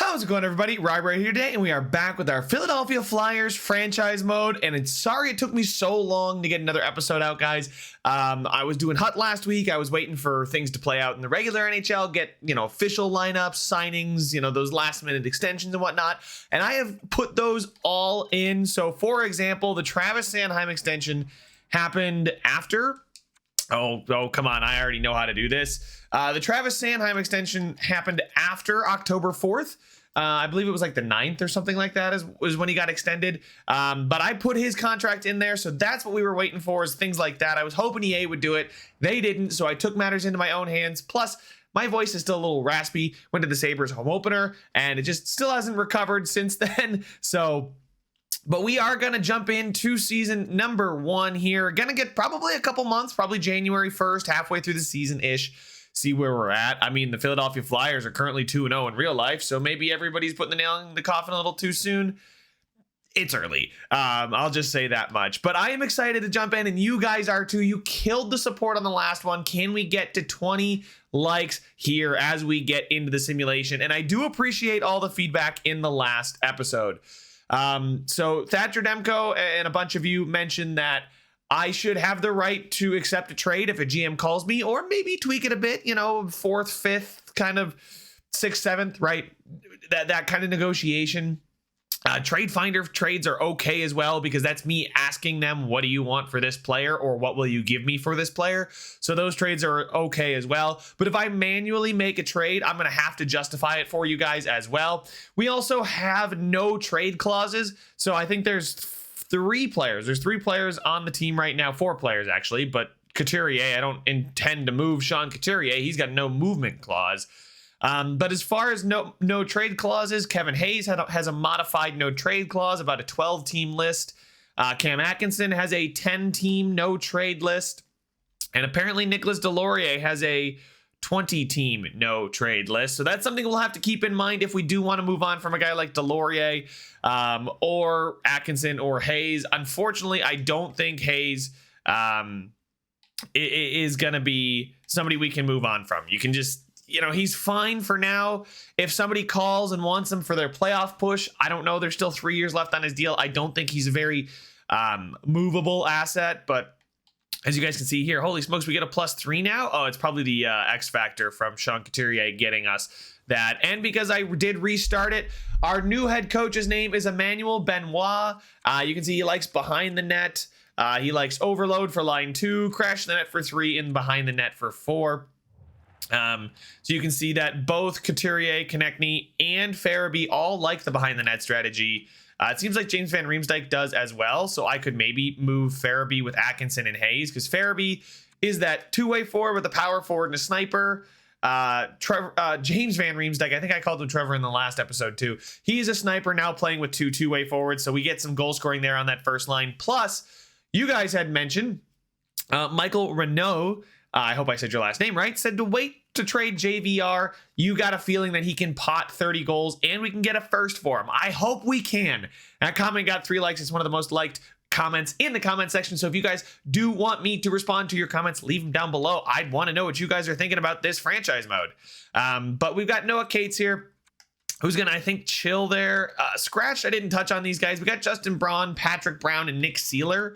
How's it going, everybody? Rye right here today, and we are back with our Philadelphia Flyers franchise mode. And it's sorry it took me so long to get another episode out, guys. I was doing Hut last week. I was waiting for things to play out in the regular NHL, get official lineups, signings, those last minute extensions and whatnot. And I have put those all in. So, for example, the Travis Sanheim extension happened after. Oh, come on. I already know how to do this. The Travis Sanheim extension happened after October 4th. I believe it was like the 9th or something like that was when he got extended. But I put his contract in there. So that's what we were waiting for, is things like that. I was hoping EA would do it. They didn't. So I took matters into my own hands. Plus, my voice is still a little raspy. Went to the Sabres home opener, and it just still hasn't recovered since then. But we are going to jump into season number 1 here. Going to get probably a couple months, probably January 1st, halfway through the season-ish. See where we're at. I mean, the Philadelphia Flyers are currently 2-0 in real life, so maybe everybody's putting the nail in the coffin a little too soon. It's early. I'll just say that much. But I am excited to jump in, and you guys are too. You killed the support on the last one. Can we get to 20 likes here as we get into the simulation? And I do appreciate all the feedback in the last episode. So Thatcher Demko and a bunch of you mentioned that I should have the right to accept a trade if a GM calls me, or maybe tweak it a bit, 4th, 5th, kind of 6th, 7th, right? That kind of negotiation. Trade Finder trades are okay as well, because that's me asking them, what do you want for this player, or what will you give me for this player? So those trades are okay as well. But if I manually make a trade, I'm going to have to justify it for you guys as well. We also have no trade clauses. So I think there's 3 players. There's 3 players on the team right now, 4 players actually, but Couturier, I don't intend to move Sean Couturier. He's got no movement clause. But as far as no trade clauses, Kevin Hayes has a modified no trade clause, about a 12-team list. Cam Atkinson has a 10-team no trade list. And apparently Nicolas Deslauriers has a 20-team no trade list. So that's something we'll have to keep in mind if we do want to move on from a guy like Deslauriers or Atkinson or Hayes. Unfortunately, I don't think Hayes is going to be somebody we can move on from. You can just... he's fine for now. If somebody calls and wants him for their playoff push, I don't know. There's still 3 years left on his deal. I don't think he's a very movable asset. But as you guys can see here, holy smokes, we get a +3 now. Oh, it's probably the X factor from Sean Couturier getting us that. And because I did restart it, our new head coach's name is Emmanuel Benoit. You can see he likes behind the net. He likes overload for line 2, crash the net for 3, and behind the net for 4. So you can see that both Couturier, Konechny, and Farabee all like the behind the net strategy. It seems like James Van Riemsdyk does as well. So I could maybe move Farabee with Atkinson and Hayes, because Farabee is that two-way forward with a power forward and a sniper. James Van Riemsdyk, I think I called him Trevor in the last episode too. He's a sniper now playing with two-way forwards. So we get some goal scoring there on that first line. Plus, you guys had mentioned Michael Renaud. I hope I said your last name right. Said to wait to trade JVR. You got a feeling that he can pot 30 goals and we can get a first for him. I hope we can. That comment got 3 likes. It's one of the most liked comments in the comment section. So if you guys do want me to respond to your comments, leave them down below. I'd want to know what you guys are thinking about this franchise mode. But we've got Noah Cates here, who's going to, I think, chill there. Scratch, I didn't touch on these guys. We got Justin Braun, Patrick Brown, and Nick Seeler.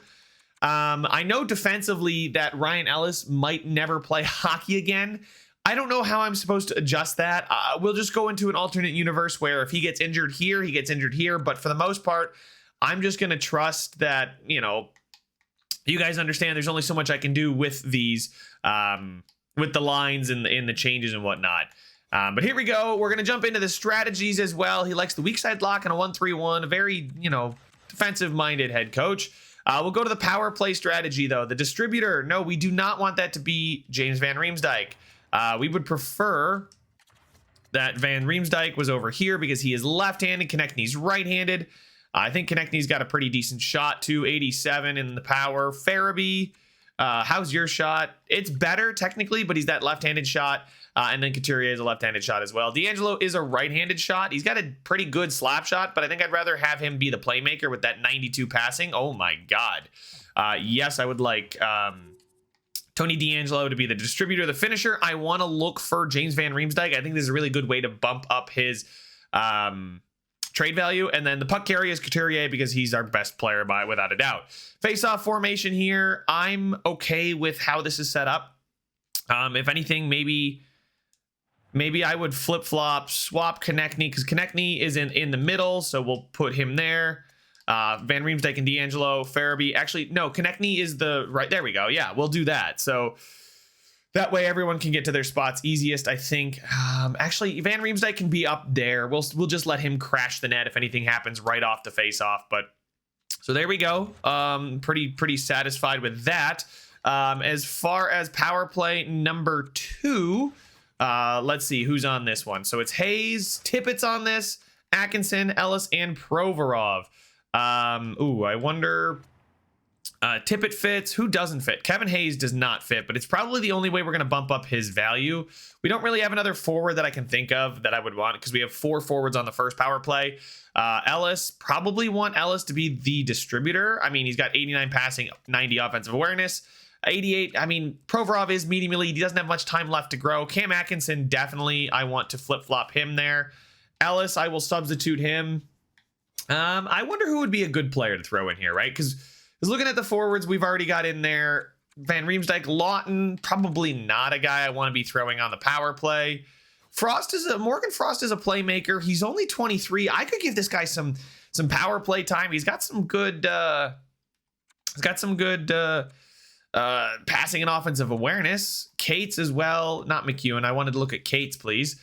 I know defensively that Ryan Ellis might never play hockey again. I don't know how I'm supposed to adjust that. We'll just go into an alternate universe where if he gets injured here, he gets injured here. But for the most part, I'm just going to trust that, you guys understand there's only so much I can do with these, with the lines and the changes and whatnot. But here we go. We're going to jump into the strategies as well. He likes the weak side block and a 1-3-1, a very, defensive-minded head coach. We'll go to the power play strategy, though. The distributor, no, we do not want that to be James Van Riemsdyk. We would prefer that Van Riemsdyk was over here because he is left-handed. Konechny's right-handed. I think Konechny's got a pretty decent shot, too. 87 in the power. Farabee, how's your shot? It's better, technically, but he's that left-handed shot. And then Couturier is a left-handed shot as well. D'Angelo is a right-handed shot. He's got a pretty good slap shot, but I think I'd rather have him be the playmaker with that 92 passing. Oh, my God. Yes, I would like Tony D'Angelo to be the distributor, the finisher. I want to look for James Van Riemsdyk. I think this is a really good way to bump up his trade value. And then the puck carrier is Couturier because he's our best player without a doubt. Face-off formation here, I'm okay with how this is set up. If anything, maybe I would flip-flop, swap Konechny, because Konechny is in the middle, so we'll put him there. Van Riemsdyk and D'Angelo, Farabee. Actually, no, Konechny is right. There we go. Yeah, we'll do that. So that way everyone can get to their spots easiest, I think. Actually, Van Riemsdyk can be up there. We'll just let him crash the net if anything happens right off the face-off. But so there we go. Pretty satisfied with that. As far as power play number 2, let's see who's on this one. So it's Hayes, Tippett's on this, Atkinson, Ellis, and Provorov. I wonder. Tippett fits. Who doesn't fit? Kevin Hayes does not fit, but it's probably the only way we're going to bump up his value. We don't really have another forward that I can think of that I would want because we have 4 forwards on the first power play. Ellis, probably want Ellis to be the distributor. I mean, he's got 89 passing, 90 offensive awareness. 88, I mean, Provorov is medium elite. He doesn't have much time left to grow. Cam Atkinson, definitely, I want to flip-flop him there. Ellis, I will substitute him. I wonder who would be a good player to throw in here, right? Because looking at the forwards we've already got in there, Van Riemsdyk, Lawton, probably not a guy I want to be throwing on the power play. Morgan Frost is a playmaker. He's only 23. I could give this guy some power play time. He's got some good passing and offensive awareness. Cates as well, not McEwen. I wanted to look at Cates, please.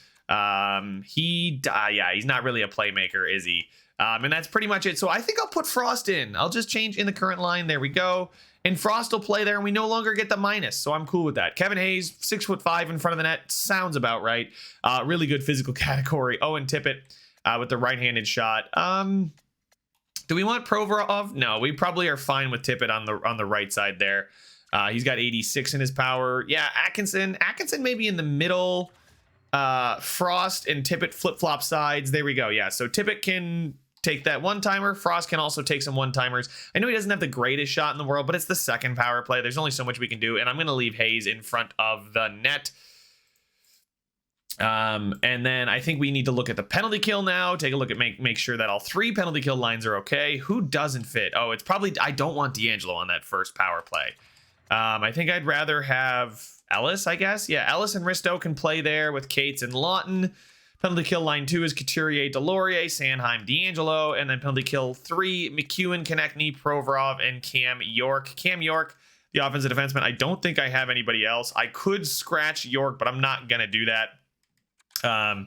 He's not really a playmaker, is he? And that's pretty much it. So I think I'll put Frost in. I'll just change in the current line. There we go. And Frost will play there, and we no longer get the minus. So I'm cool with that. Kevin Hayes, 6'5" in front of the net. Sounds about right. Really good physical category. Owen Tippett with the right-handed shot. Do we want Provorov? No, we probably are fine with Tippett on the right side there. He's got 86 in his power. Yeah, Atkinson maybe in the middle. Frost and Tippett flip-flop sides. There we go. Yeah, so Tippett can take that one-timer. Frost can also take some one-timers. I know he doesn't have the greatest shot in the world, but it's the second power play. There's only so much we can do, and I'm going to leave Hayes in front of the net. And then I think we need to look at the penalty kill now. Take a look at make sure that all 3 penalty kill lines are okay. Who doesn't fit? Oh, it's probably I don't want D'Angelo on that first power play. I think I'd rather have Ellis, I guess. Yeah, Ellis and Risto can play there with Cates and Lawton. Penalty kill line 2 is Couturier, Delorier, Sanheim, D'Angelo. And then penalty kill 3, McEwen, Konechny, Provorov, and Cam York. Cam York, the offensive defenseman. I don't think I have anybody else. I could scratch York, but I'm not going to do that. I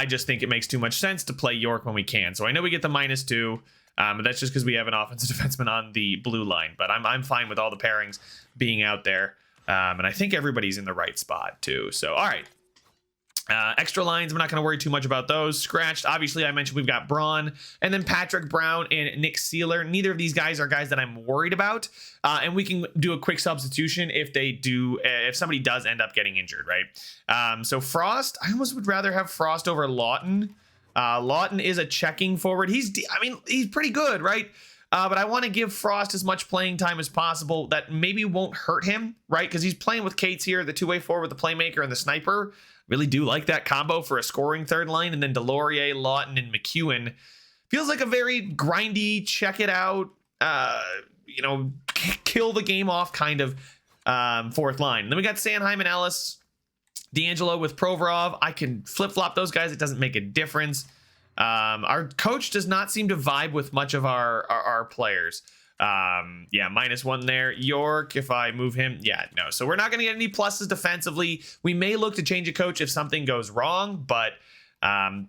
just think it makes too much sense to play York when we can. So I know we get the -2. But that's just because we have an offensive defenseman on the blue line. But I'm fine with all the pairings being out there. And I think everybody's in the right spot, too. So, all right. Extra lines, I'm not going to worry too much about those. Scratched, obviously, I mentioned we've got Braun. And then Patrick Brown and Nick Seeler. Neither of these guys are guys that I'm worried about. And we can do a quick substitution if somebody does end up getting injured, right? So Frost, I almost would rather have Frost over Lawton. Lawton is a checking forward. He's pretty good, right? But I want to give Frost as much playing time as possible. That maybe won't hurt him, right? Because he's playing with Cates here, the two-way forward, the playmaker, and the sniper. Really do like that combo for a scoring third line. And then Delorier, Lawton, and McEwen. Feels like a very grindy, check it out, kill the game off kind of fourth line. And then we got Sanheim and Ellis. D'Angelo with Provorov. I can flip-flop those guys. It doesn't make a difference. Our coach does not seem to vibe with much of our players. -1 there. York, if I move him, no. So we're not going to get any pluses defensively. We may look to change a coach if something goes wrong, but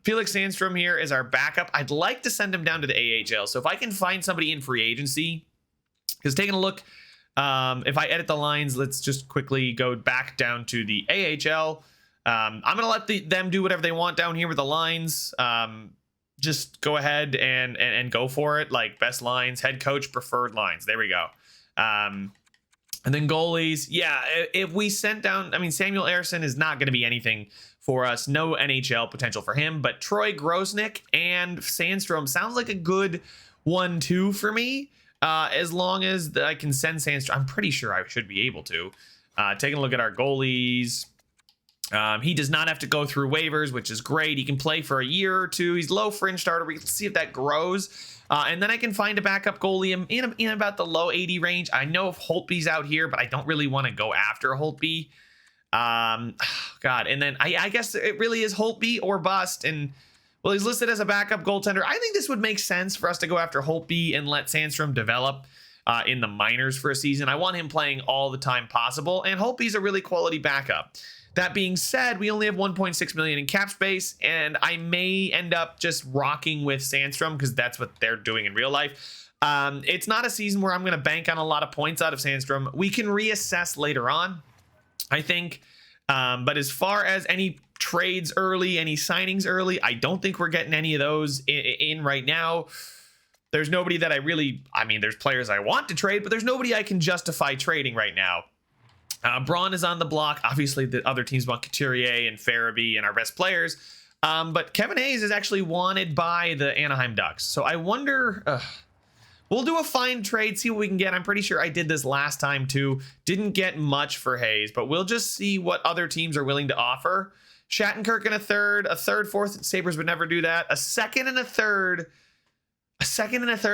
Felix Sandstrom here is our backup. I'd like to send him down to the AHL. So if I can find somebody in free agency, because taking a look, if I edit the lines, let's just quickly go back down to the AHL. I'm going to let them do whatever they want down here with the lines. Just go ahead and go for it. Like best lines, head coach, preferred lines. There we go. And then goalies. Yeah, if we sent down, Samuel Ersson is not going to be anything for us. No NHL potential for him. But Troy Grosnick and Sandstrom sounds like a good 1-2 for me. As long as I can send Sandstrom. I'm pretty sure I should be able to. Taking a look at our goalies. He does not have to go through waivers, which is great. He can play for a year or two. He's low fringe starter. We can see if that grows. And then I can find a backup goalie in about the low 80 range. I know if Holtby's out here, but I don't really want to go after Holtby. God. And then I guess it really is Holtby or bust. And well, he's listed as a backup goaltender. I think this would make sense for us to go after Holtby and let Sandstrom develop in the minors for a season. I want him playing all the time possible. And Holtby's a really quality backup. That being said, we only have 1.6 million in cap space, and I may end up just rocking with Sandstrom because that's what they're doing in real life. It's not a season where I'm going to bank on a lot of points out of Sandstrom. We can reassess later on, I think. But as far as any trades early, any signings early, I don't think we're getting any of those in right now. There's nobody that I mean, there's players I want to trade, but there's nobody I can justify trading right now. Braun is on the block. Obviously, the other teams want Couturier and Farabee and our best players. But Kevin Hayes is actually wanted by the Anaheim Ducks. So I wonder, we'll do a fine trade, see what we can get. I'm pretty sure I did this last time too. Didn't get much for Hayes, but we'll just see what other teams are willing to offer. Shattenkirk in a third, fourth. Sabres would never do that. A second and a third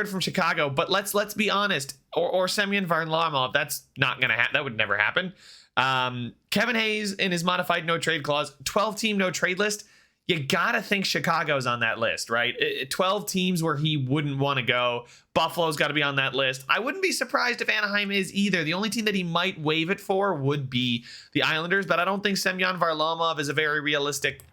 from Chicago. But let's be honest. Or Semyon Varlamov. That's not gonna happen. That would never happen. Kevin Hayes in his modified no trade clause, 12-team no trade list. You gotta think Chicago's on that list, right? 12 teams where he wouldn't want to go. Buffalo's got to be on that list. I wouldn't be surprised if Anaheim is either. The only team that he might waive it for would be the Islanders, but I don't think Semyon Varlamov is a very realistic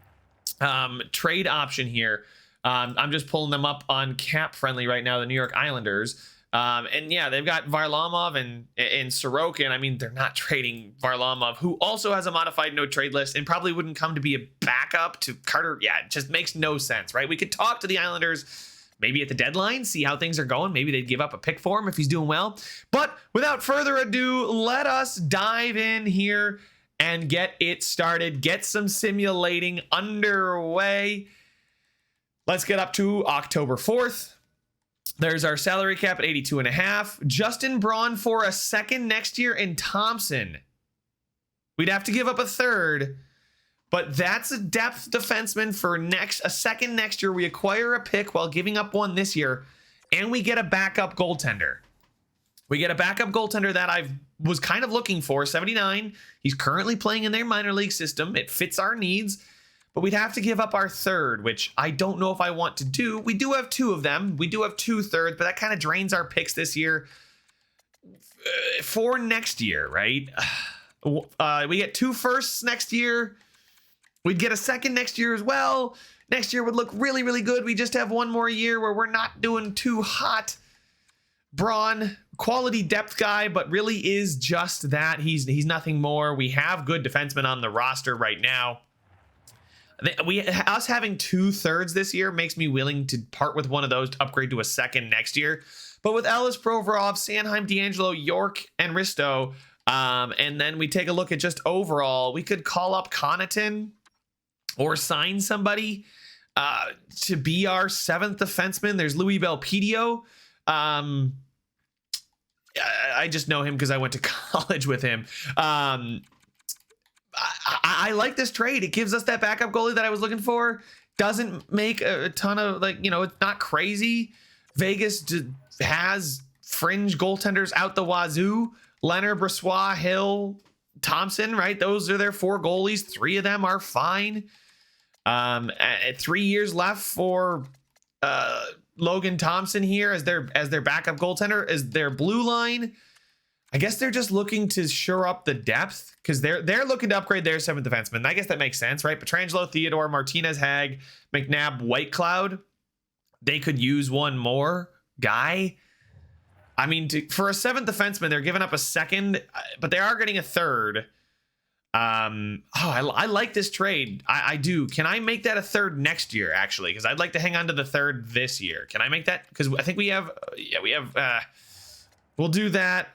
trade option here. I'm just pulling them up on Cap Friendly right now, the New York Islanders. And yeah, they've got Varlamov and Sorokin. I mean, they're not trading Varlamov, who also has a modified no trade list and probably wouldn't come to be a backup to Carter. Yeah, it just makes no sense, right? We could talk to the Islanders maybe at the deadline, see how things are going. Maybe they'd give up a pick for him if he's doing well. But without further ado, let us dive in here and get it started. Get some simulating underway. Let's get up to October 4th. There's our salary cap at 82.5. Justin Braun for a second next year, and Thompson. We'd have to give up a third, but that's a depth defenseman for a second next year. We acquire a pick while giving up one this year, and we get a backup goaltender. We get a backup goaltender that I was kind of looking for, 79. He's currently playing in their minor league system. It fits our needs. But we'd have to give up our third, which I don't know if I want to do. We do have two of them. We do have 2 thirds, but that kind of drains our picks this year. For next year, right? We get 2 firsts next year. We'd get a second next year as well. Next year would look really, really good. We just have one more year where we're not doing too hot. Braun, quality depth guy, but really is just that. He's nothing more. We have good defensemen on the roster right now. Us having 2 thirds this year makes me willing to part with one of those to upgrade to a second next year. But with Ellis, Provorov, Sanheim, D'Angelo, York, and Risto, and then we take a look at just overall, we could call up Connaughton or sign somebody to be our 7th defenseman. There's Louis Belpedio. I just know him because I went to college with him. I like this trade. It gives us that backup goalie that I was looking for. Doesn't make a ton of, it's not crazy. Vegas has fringe goaltenders out the wazoo. Leonard, Brossoit, Hill, Thompson, right? Those are their 4 goalies. 3 of them are fine. 3 years left for Logan Thompson here as their backup goaltender, as their blue line. I guess they're just looking to shore up the depth because they're looking to upgrade their 7th defenseman. I guess that makes sense, right? Petrangelo, Theodore, Martinez, Hag, McNabb, Whitecloud. They could use one more guy. I mean, for a 7th defenseman, they're giving up a second, but they are getting a third. I like this trade. I do. Can I make that a third next year, actually? Because I'd like to hang on to the third this year. Can I make that? Because I think we have. We'll do that.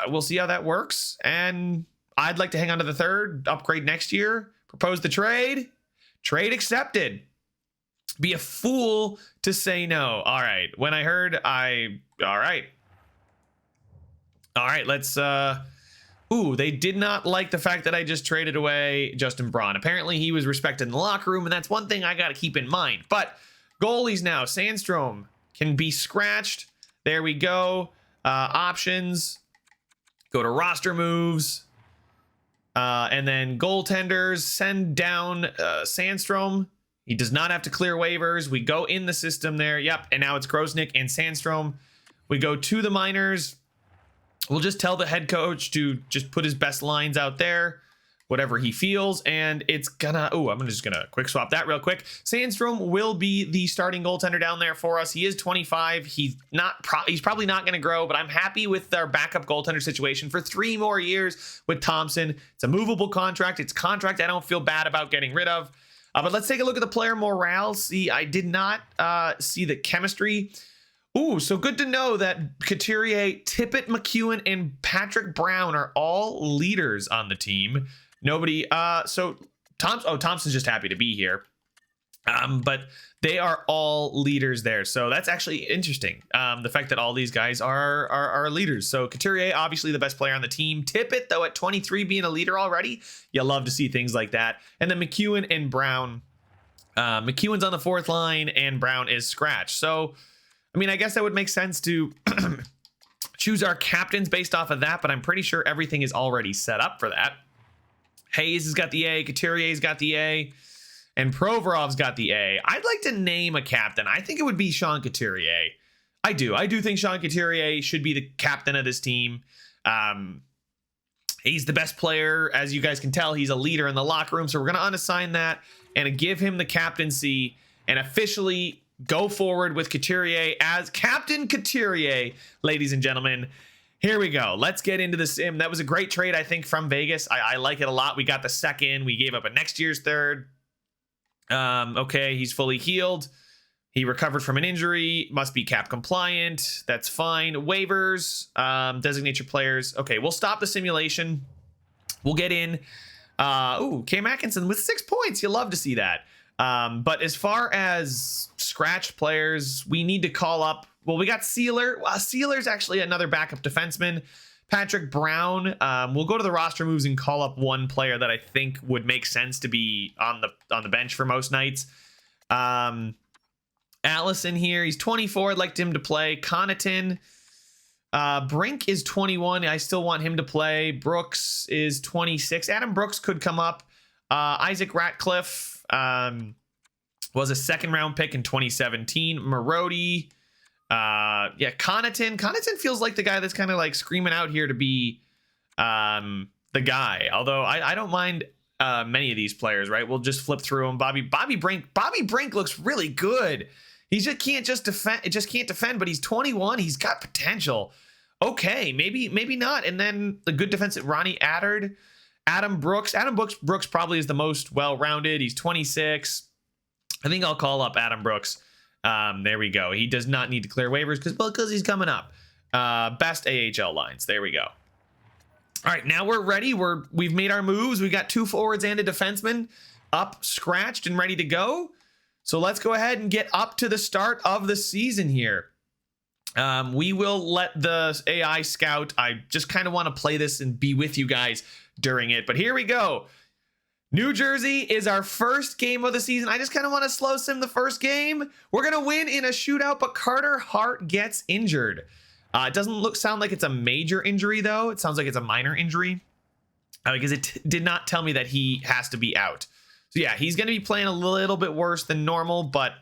We'll see how that works. And I'd like to hang on to the third, upgrade next year, propose the trade. Trade accepted. Be a fool to say no. All right. When I heard, all right. All right. Let's Ooh, they did not like the fact that I just traded away Justin Braun. Apparently, he was respected in the locker room, and that's one thing I got to keep in mind. But goalies now, Sandstrom can be scratched. There we go. Options. Go to roster moves. And then goaltenders, send down Sandstrom. He does not have to clear waivers. We go in the system there. Yep, and now it's Grosnick and Sandstrom. We go to the minors. We'll just tell the head coach to just put his best lines out there, whatever he feels, and it's gonna... Oh, I'm just gonna quick swap that real quick. Sandstrom will be the starting goaltender down there for us. He is 25. He's probably not gonna grow, but I'm happy with our backup goaltender situation for 3 more years with Thompson. It's a movable contract. It's a contract I don't feel bad about getting rid of. But let's take a look at the player morale. See, I did not see the chemistry. Ooh, so good to know that Couturier, Tippett, McEwen, and Patrick Brown are all leaders on the team. Nobody, Thompson's just happy to be here. But they are all leaders there. So that's actually interesting. The fact that all these guys are leaders. So Couturier, obviously the best player on the team. Tippett, though, at 23 being a leader already. You love to see things like that. And then McEwen and Brown. McEwen's on the 4th line and Brown is scratched. So, I mean, I guess that would make sense to choose our captains based off of that, but I'm pretty sure everything is already set up for that. Hayes has got the A, Couturier's got the A, and Provorov's got the A. I'd like to name a captain. I think it would be Sean Couturier. I do think Sean Couturier should be the captain of this team. He's the best player. As you guys can tell, he's a leader in the locker room, so we're going to unassign that and give him the captaincy and officially go forward with Couturier as Captain Couturier, ladies and gentlemen. Here we go. Let's get into the sim. That was a great trade, I think, from Vegas. I like it a lot. We got the 2nd. We gave up a next year's 3rd. Okay, he's fully healed. He recovered from an injury. Must be cap compliant. That's fine. Waivers. Designate your players. Okay, we'll stop the simulation. We'll get in. Cam Atkinson with 6 points. You love to see that. But as far as scratched players, we need to call up... Well, we got Sealer. Sealer's actually another backup defenseman. Patrick Brown. We'll go to the roster moves and call up one player that I think would make sense to be on the bench for most nights. Allison here. He's 24. I'd like him to play. Connaughton. Brink is 21. I still want him to play. Brooks is 26. Adam Brooks could come up. Isaac Ratcliffe was a 2nd round pick in 2017. Marody. Connaughton. Connaughton feels like the guy that's kind of like screaming out here to be the guy. Although I don't mind many of these players, right? We'll just flip through them. Bobby Brink looks really good. He just can't defend, but he's 21. He's got potential. Okay, maybe not. And then the good defense at Ronnie Attard. Adam Brooks probably is the most well-rounded. He's 26. I think I'll call up Adam Brooks. There we go. He does not need to clear waivers because he's coming up. Best AHL lines. There we go. All right, now we're ready. We've made our moves. We got 2 forwards and a defenseman up, scratched, and ready to go. So let's go ahead and get up to the start of the season here. We will let the AI scout. I just kind of want to play this and be with you guys during it. But here we go. New Jersey is our first game of the season. I just kind of want to slow sim the first game. We're going to win in a shootout, but Carter Hart gets injured. It doesn't sound like it's a major injury, though. It sounds like it's a minor injury because it did not tell me that he has to be out. So, yeah, he's going to be playing a little bit worse than normal, but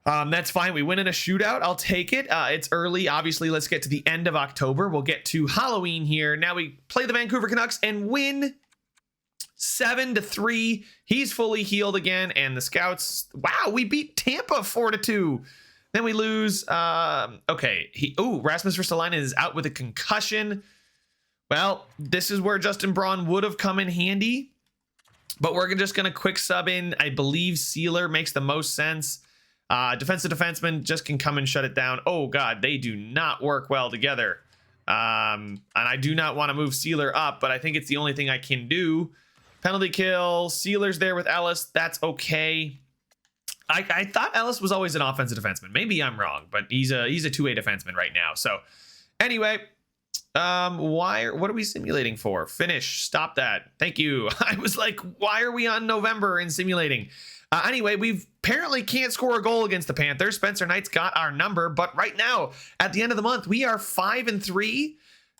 that's fine. We win in a shootout. I'll take it. It's early. Obviously, let's get to the end of October. We'll get to Halloween here. Now we play the Vancouver Canucks and win 7-3. He's fully healed again. And the Scouts, wow, we beat Tampa 4-2. Then we lose. Okay. Rasmus Ristolainen is out with a concussion. Well, this is where Justin Braun would have come in handy. But we're just going to quick sub in. I believe Sealer makes the most sense. Defensive defenseman just can come and shut it down. Oh, God, they do not work well together. And I do not want to move Sealer up, but I think it's the only thing I can do. Penalty kill. Sealer's there with Ellis. That's okay. I thought Ellis was always an offensive defenseman. Maybe I'm wrong, but he's a 2A defenseman right now. So anyway, What are we simulating for? Finish. Stop that. Thank you. I was like, why are we on November and simulating? Anyway, we apparently can't score a goal against the Panthers. Spencer Knight's got our number, but right now, at the end of the month, we are 5-3.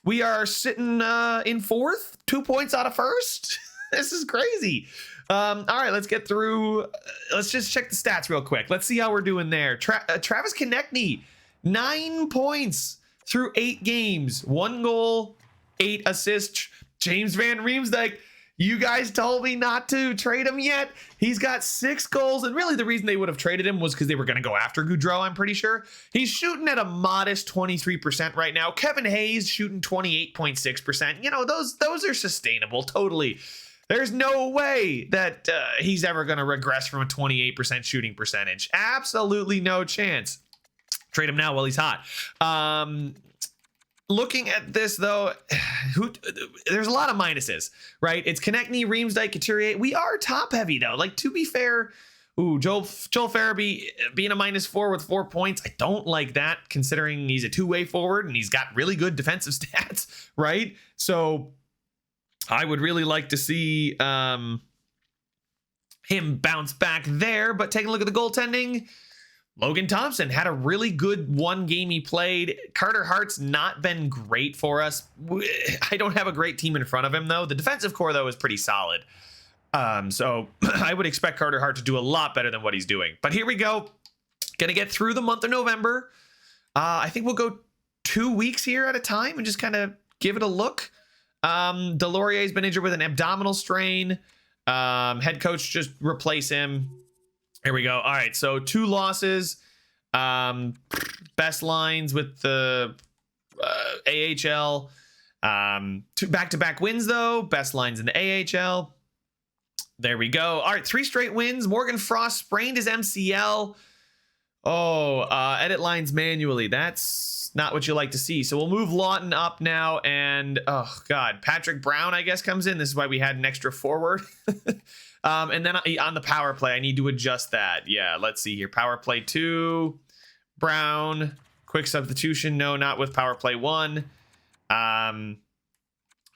We are sitting in fourth, 2 points out of first. This is crazy. All right, let's get through. Let's just check the stats real quick. Let's see how we're doing there. Travis Konechny, 9 points through 8 games, 1 goal, 8 assists. James Van Riemsdyk, you guys told me not to trade him yet. He's got 6 goals, and really the reason they would have traded him was because they were going to go after Gaudreau, I'm pretty sure. He's shooting at a modest 23% right now. Kevin Hayes shooting 28.6%. You know, those are sustainable, totally. There's no way that he's ever going to regress from a 28% shooting percentage. Absolutely no chance. Trade him now while he's hot. Looking at this, though, there's a lot of minuses, right? It's Konechny, Riemsdyk, Couturier. We are top-heavy, though. Like, to be fair, Joel Farabee being a -4 with 4 points, I don't like that, considering he's a two-way forward and he's got really good defensive stats, right? So I would really like to see him bounce back there. But taking a look at the goaltending, Logan Thompson had a really good one game he played. Carter Hart's not been great for us. I don't have a great team in front of him, though. The defensive core, though, is pretty solid. So I would expect Carter Hart to do a lot better than what he's doing. But here we go. Going to get through the month of November. I think we'll go 2 weeks here at a time and just kind of give it a look. Delorier's been injured with an abdominal strain. Head coach just replace him. Here we go. All right, so 2 losses. Best lines with the AHL. 2 back-to-back wins, though. Best lines in the AHL. There we go. All right, 3 straight wins. Morgan Frost sprained his MCL. Edit lines manually. That's not what you like to see. So we'll move Lawton up now. And, oh, God, Patrick Brown, I guess, comes in. This is why we had an extra forward. And then on the power play, I need to adjust that. Yeah, let's see here. Power play 2, Brown, quick substitution. No, not with power play 1.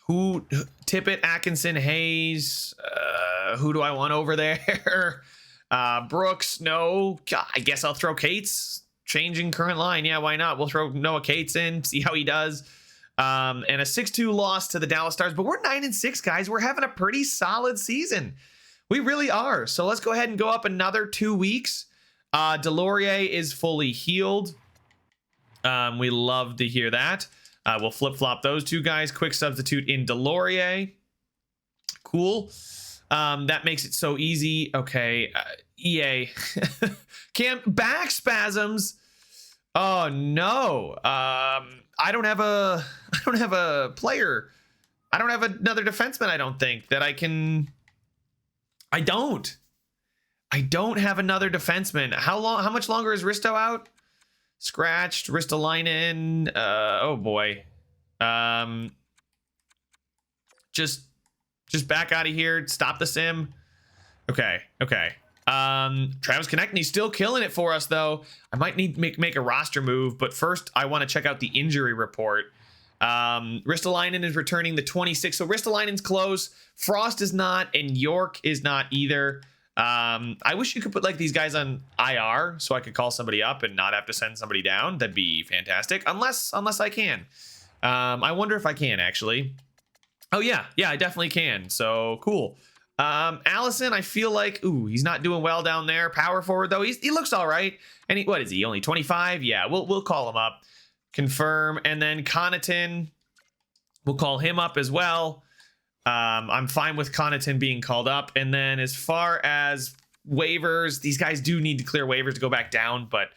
Tippett, Atkinson, Hayes. Who do I want over there? Brooks, no. God, I guess I'll throw Cates. Changing current line. Yeah, why not? We'll throw Noah Cates in, see how he does. And a 6-2 loss to the Dallas Stars. But we're 9-6, guys. We're having a pretty solid season. We really are. So let's go ahead and go up another 2 weeks. Delorier is fully healed. We love to hear that. We'll flip-flop those 2 guys. Quick substitute in Delorier. Cool. That makes it so easy. Okay. EA. Back spasms. Oh, no. I don't have a player. I don't have another defenseman, I don't think, that I can... I don't have another defenseman. How much longer is Risto out? Scratched. Ristolainen. Oh boy. Just back out of here. Stop the sim. Okay. Travis Konechny's still killing it for us, though. I might need to make a roster move, but first I want to check out the injury report. Ristolainen is returning the 26th, so Ristolainen's close. Frost is not, and York is not either. I wish you could put like these guys on IR so I could call somebody up and not have to send somebody down. That'd be fantastic. Unless I can. I wonder if I can, actually. Oh yeah, I definitely can. So cool. Allison, I feel like, he's not doing well down there. Power forward though, he looks all right. And what is he? Only 25? Yeah, we'll call him up. Confirm. And then Connaughton, we'll call him up as well. I'm fine with Connaughton being called up. And then as far as waivers, these guys do need to clear waivers to go back down, but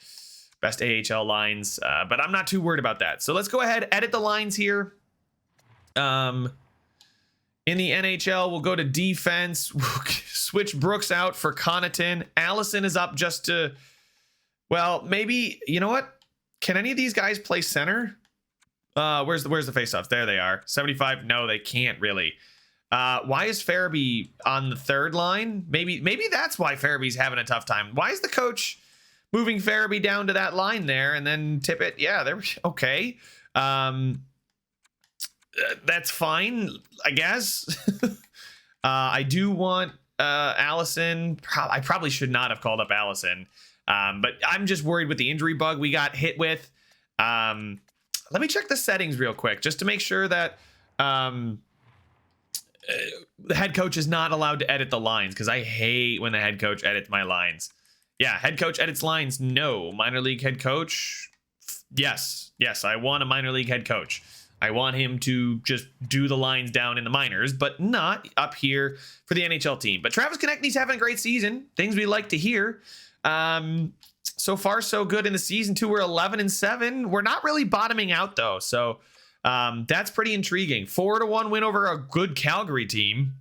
best AHL lines. But I'm not too worried about that. So let's go ahead, edit the lines here. In the NHL, we'll go to defense. We'll switch Brooks out for Connaughton. Allison is up just to, well, maybe, you know what? Can any of these guys play center? Where's the faceoffs? There they are. 75. No, they can't really. Why is Farabee on the 3rd line? Maybe that's why Farabee's having a tough time. Why is the coach moving Farabee down to that line there and then Tippett? Yeah, they're okay. That's fine, I guess. I do want Allison. I probably should not have called up Allison, but I'm just worried with the injury bug we got hit with. Let me check the settings real quick just to make sure that the head coach is not allowed to edit the lines, because I hate when the head coach edits my lines. Yeah, head coach edits lines. No. Minor league head coach. Yes, I want a minor league head coach. I want him to just do the lines down in the minors, but not up here for the NHL team. But Travis Konechny's having a great season. Things we like to hear. So far, so good in the season too. We're 11-7. We're not really bottoming out though, so that's pretty intriguing. 4-1 win over a good Calgary team.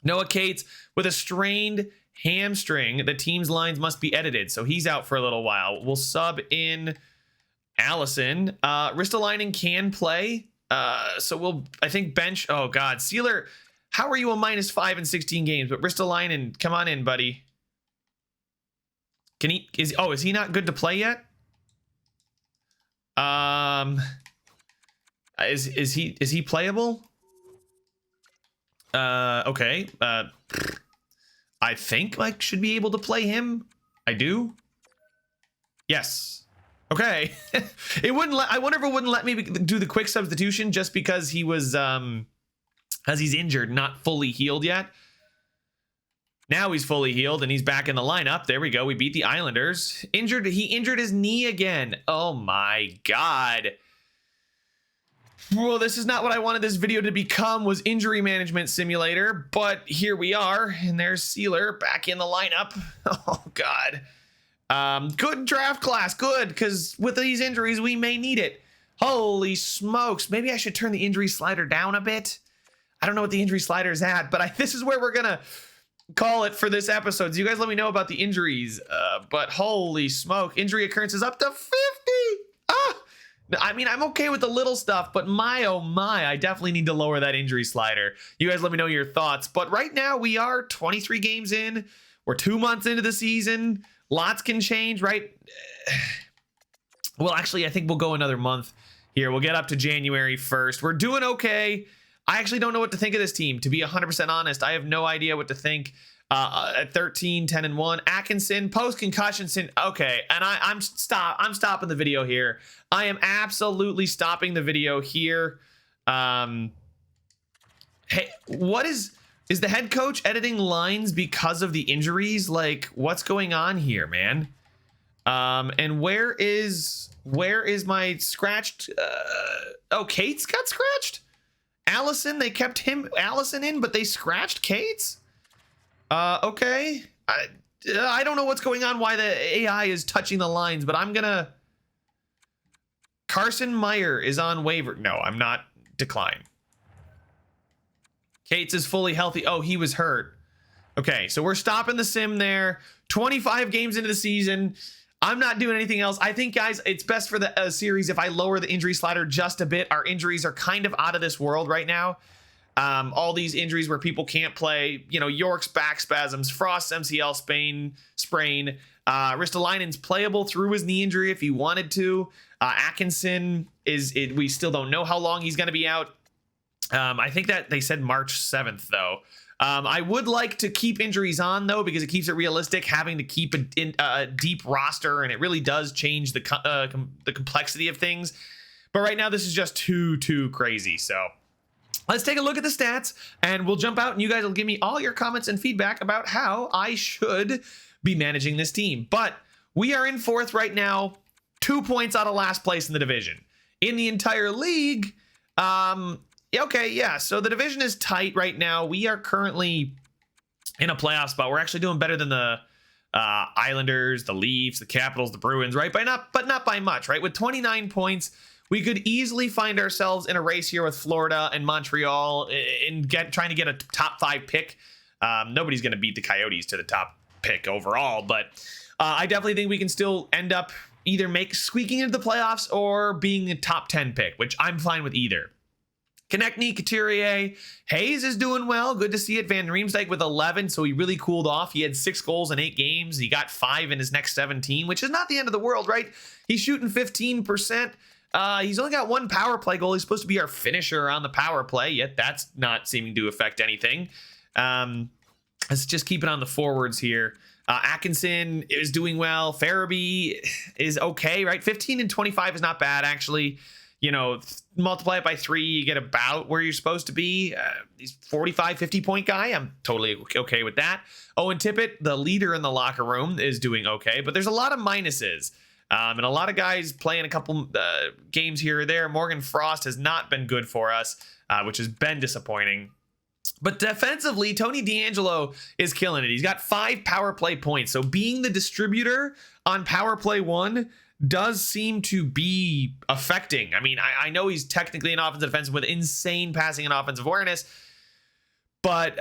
Noah Cates with a strained hamstring. The team's lines must be edited, so he's out for a little while. We'll sub in Allison. Ristolainen can play. So we'll, I think, bench. Oh God, Sealer, how are you a -5 in 16 games? But Ristolainen, come on in, buddy. Can he? Is he not good to play yet? Is he playable? Okay. I think I should be able to play him. I do. Yes. Okay. It wouldn't let, I wonder if it wouldn't let me do the quick substitution just because he was as he's injured, not fully healed yet. Now he's fully healed and he's back in the lineup. There we go. We beat the Islanders. He injured his knee again. Oh my God. Well, this is not what I wanted this video to become, was injury management simulator, but here we are, and there's Sealer back in the lineup. Oh God. Good draft class, good, because with these injuries, we may need it. Holy smokes. Maybe I should turn the injury slider down a bit. I don't know what the injury slider is at, but this is where we're going to call it for this episode. So you guys let me know about the injuries. But holy smoke, injury occurrences up to 50. I mean, I'm okay with the little stuff, but my, oh my, I definitely need to lower that injury slider. You guys let me know your thoughts. But right now we are 23 games in. We're 2 months into the season. Lots can change, right? Well, actually, I think we'll go another month here. We'll get up to January 1st. We're doing okay. I actually don't know what to think of this team. To be 100% honest, I have no idea what to think. At 13-10-1, Atkinson post-concussion sin. Okay, and I'm stopping the video here. I am absolutely stopping the video here. Hey, what is the head coach editing lines because of the injuries? Like, what's going on here, man? And where is my scratched? Oh, Cates got scratched. Allison, they kept Allison in, but they scratched Cates. Okay. I don't know what's going on, why the AI is touching the lines, but I'm gonna. Carson Meyer is on waiver. No, I'm not. Decline. Cates is fully healthy. Oh, he was hurt. Okay, so we're stopping the sim there. 25 games into the season. I'm not doing anything else. I think, guys, it's best for the series if I lower the injury slider just a bit. Our injuries are kind of out of this world right now. All these injuries where people can't play, you know, York's back spasms, Frost's MCL sprain. Ristolainen's playable through his knee injury if he wanted to. Atkinson we still don't know how long he's going to be out. I think that they said March 7th, though. I would like to keep injuries on, though, because it keeps it realistic, having to keep a deep roster, and it really does change the complexity of things. But right now, this is just too crazy. So let's take a look at the stats, and we'll jump out, and you guys will give me all your comments and feedback about how I should be managing this team. But we are in fourth right now, 2 points out of last place in the division. In the entire league, okay, yeah, so the division is tight right now. We are currently in a playoff spot. We're actually doing better than the Islanders, the Leafs, the Capitals, the Bruins, right? But not by much, right? With 29 points, we could easily find ourselves in a race here with Florida and Montreal in trying to get a top 5 pick. Nobody's going to beat the Coyotes to the top pick overall, but I definitely think we can still end up either squeaking into the playoffs or being a top 10 pick, which I'm fine with either. Konechny, Couturier, Hayes is doing well. Good to see it. Van Riemsdyk with 11, so he really cooled off. He had 6 goals in 8 games. He got 5 in his next 17, which is not the end of the world, right? He's shooting 15%. He's only got one power play goal. He's supposed to be our finisher on the power play, yet that's not seeming to affect anything. Let's just keep it on the forwards here. Atkinson is doing well. Farabee is okay, right? 15 and 25 is not bad, actually. You know, multiply it by 3, you get about where you're supposed to be. He's 45, 50 point guy. I'm totally okay with that. Owen Tippett, the leader in the locker room, is doing okay, but there's a lot of minuses. And a lot of guys playing a couple games here or there. Morgan Frost has not been good for us, which has been disappointing. But defensively, Tony DeAngelo is killing it. He's got 5 power play points. So being the distributor on power play 1 does seem to be affecting. I mean, I know he's technically an offensive defenseman with insane passing and offensive awareness, but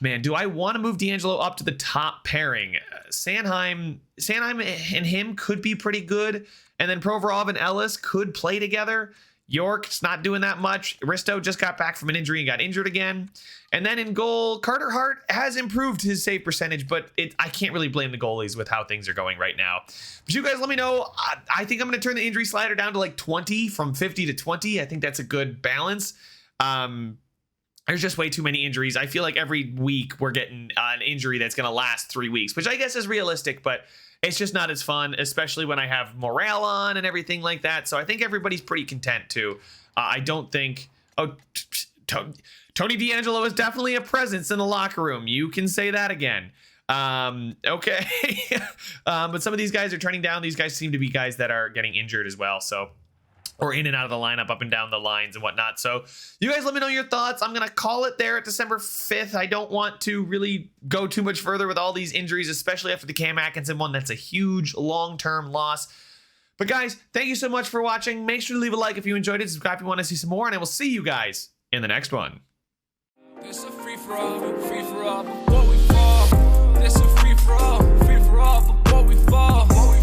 man, do I want to move DeAngelo up to the top pairing? Sanheim and him could be pretty good, and then Provorov and Ellis could play together. York's not doing that much. Risto just got back from an injury and got injured again. And then in goal, Carter Hart has improved his save percentage, but I can't really blame the goalies with how things are going right now. But you guys let me know. I think I'm going to turn the injury slider down to like 20 from 50 to 20. I think that's a good balance. There's just way too many injuries. I feel like every week we're getting an injury that's going to last 3 weeks, which I guess is realistic, but it's just not as fun, especially when I have morale on and everything like that. So I think everybody's pretty content too. I don't think... Tony DeAngelo is definitely a presence in the locker room. You can say that again. Okay. But some of these guys are turning down. These guys seem to be guys that are getting injured as well. So, or in and out of the lineup, up and down the lines and whatnot. So you guys let me know your thoughts. I'm going to call it there at December 5th. I don't want to really go too much further with all these injuries, especially after the Cam Atkinson one. That's a huge long-term loss. But guys, thank you so much for watching. Make sure to leave a like if you enjoyed it. Subscribe if you want to see some more. And I will see you guys in the next one. This a free for all before we fall. This a free for all before we fall.